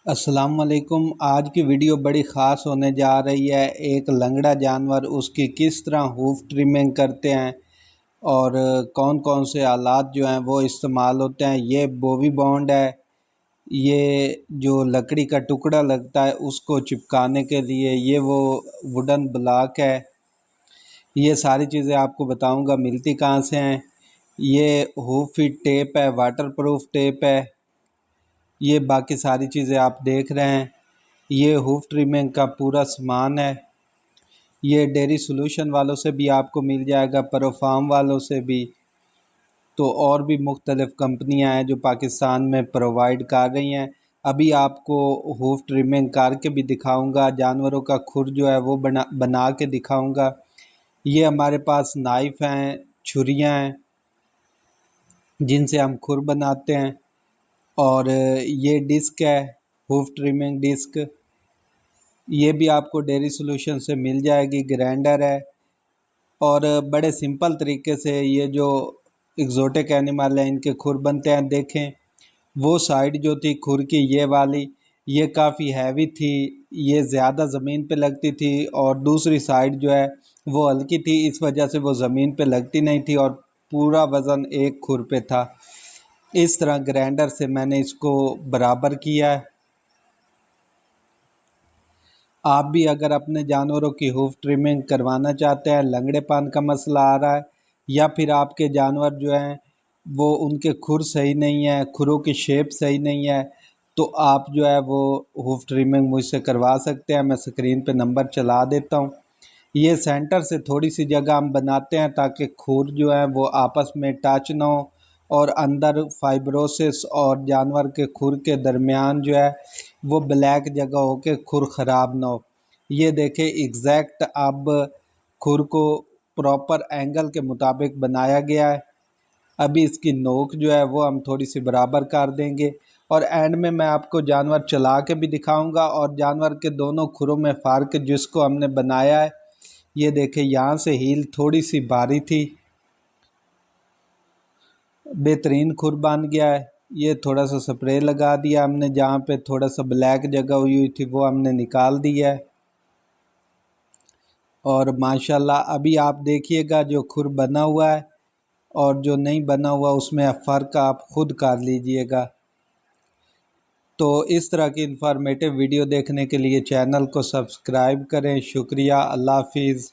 अस्सलाम वालेकुम। आज की वीडियो बड़ी ख़ास होने जा रही है। एक लंगड़ा जानवर उसकी किस तरह हूफ ट्रिमिंग करते हैं और कौन कौन से आलात जो हैं वो इस्तेमाल होते हैं। ये बोवी बॉन्ड है, ये जो लकड़ी का टुकड़ा लगता है उसको चिपकाने के लिए, ये वो वुडन ब्लॉक है। ये सारी चीज़ें आपको बताऊंगा मिलती कहाँ से हैं। ये हूफ फिट टेप है, वाटरप्रूफ टेप है। ये बाकी सारी चीज़ें आप देख रहे हैं। ये हूफ ट्रिमिंग का पूरा सामान है। ये डेयरी सोल्यूशन वालों से भी आपको मिल जाएगा, प्रोफार्म वालों से भी। तो और भी मुख्तलिफ़ कंपनियां हैं जो पाकिस्तान में प्रोवाइड कर रही हैं। अभी आपको हूफ ट्रिमिंग करके भी दिखाऊंगा, जानवरों का खुर जो है वो बना बना के दिखाऊंगा। ये हमारे पास नाइफ़ हैं, छुरियां हैं जिनसे हम खुर बनाते हैं। और ये डिस्क है, हूफ ट्रिमिंग डिस्क। ये भी आपको डेयरी सोल्यूशन से मिल जाएगी। ग्राइंडर है और बड़े सिंपल तरीके से ये जो एग्जोटिक एनिमल है इनके खुर बनते हैं। देखें, वो साइड जो थी खुर की, ये वाली, ये काफ़ी हैवी थी, ये ज़्यादा ज़मीन पे लगती थी। और दूसरी साइड जो है वो हल्की थी, इस वजह से वो ज़मीन पे लगती नहीं थी और पूरा वज़न एक खुर पे था। इस तरह ग्राइंडर से मैंने इसको बराबर किया है। आप भी अगर अपने जानवरों की हूफ ट्रिमिंग करवाना चाहते हैं, लंगड़ेपन का मसला आ रहा है, या फिर आपके जानवर जो हैं वो उनके खुर सही नहीं है, खुरों की शेप सही नहीं है, तो आप जो है वो हूफ ट्रिमिंग मुझसे करवा सकते हैं। मैं स्क्रीन पे नंबर चला देता हूँ। ये सेंटर से थोड़ी सी जगह हम बनाते हैं ताकि खुर जो है वो आपस में टच ना हो और अंदर फाइब्रोसिस और जानवर के खुर के दरमियान जो है वो ब्लैक जगह हो के खुर ख़राब ना हो। ये देखें, एग्जैक्ट अब खुर को प्रॉपर एंगल के मुताबिक बनाया गया है। अभी इसकी नोक जो है वो हम थोड़ी सी बराबर कर देंगे और एंड में मैं आपको जानवर चला के भी दिखाऊंगा और जानवर के दोनों खुरों में फ़र्क जिसको हमने बनाया है। ये देखें, यहाँ से हील थोड़ी सी भारी थी, बेहतरीन खुर बन गया है। ये थोड़ा सा स्प्रे लगा दिया हमने, जहाँ पे थोड़ा सा ब्लैक जगह हुई थी वो हमने निकाल दिया है। और माशाल्लाह अभी आप देखिएगा जो खुर बना हुआ है और जो नहीं बना हुआ उसमें फ़र्क आप खुद कर लीजिएगा। तो इस तरह की इंफॉर्मेटिव वीडियो देखने के लिए चैनल को सब्सक्राइब करें। शुक्रिया। अल्लाह हाफिज़।